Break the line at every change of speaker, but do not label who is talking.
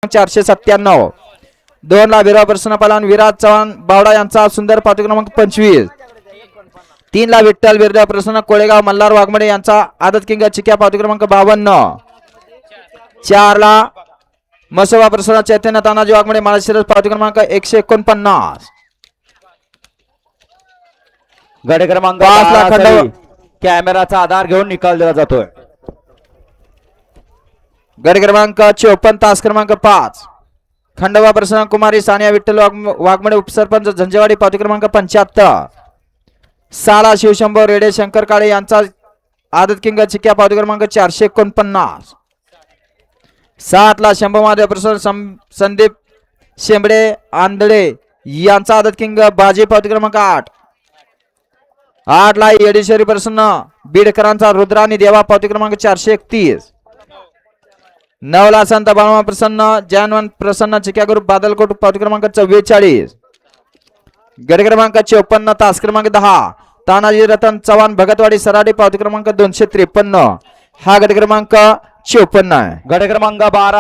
497. 2 ला विराज प्रसन्न पलान विराज चव्हाण बावडा यांचा सुंदर पावती क्रमांक 25. 3 ला विठ्ठल बिर्ला प्रसन्न कोळेगाव मल्हार वाघमडे यांचा आदत किंग चिक्या पावती क्रमांक 52. 4 ला मसोबा प्रसन्न चैतन्य तानाजी वाघमडे माळशिरस पावती क्रमांक 149.
गड क्रमांक
5 ला खंडवा
कॅमेराचा आधार घेऊन निकाल दिला जातोय.
गड क्रमांक 54 तास क्रमांक 5 खंडवा प्रसन्न कुमारी सानिया विठ्ठल वाघमडे उपसरपंच झंजेवाडी पावती क्रमांक 75. 6 ला शिवशंभो रेडे शंकर काळे यांचा आदत किंग चिक्या पावती क्रमांक 449. 7 ला शंभू महादेव प्रसन्न संदीप शेंबडे आंधळे यांचा आदत किंग बाजी पावती क्रमांक 8. 8 ला येडेश्वरी प्रसन्न बीडकरांचा रुद्रा आणि देवा पावती क्रमांक 431. 9 ला संत बाळमा प्रसन्न जैनवंत प्रसन्न चिक्या ग्रुप बादलकोट पावती क्रमांक 44. गड क्रमांक 54 तास क्रमांक 10 तानाजी रतन चव्हाण भगतवाडी सराडी पावती क्रमांक 253. हा गड क्रमांक 54 आहे.
गड क्रमांक 12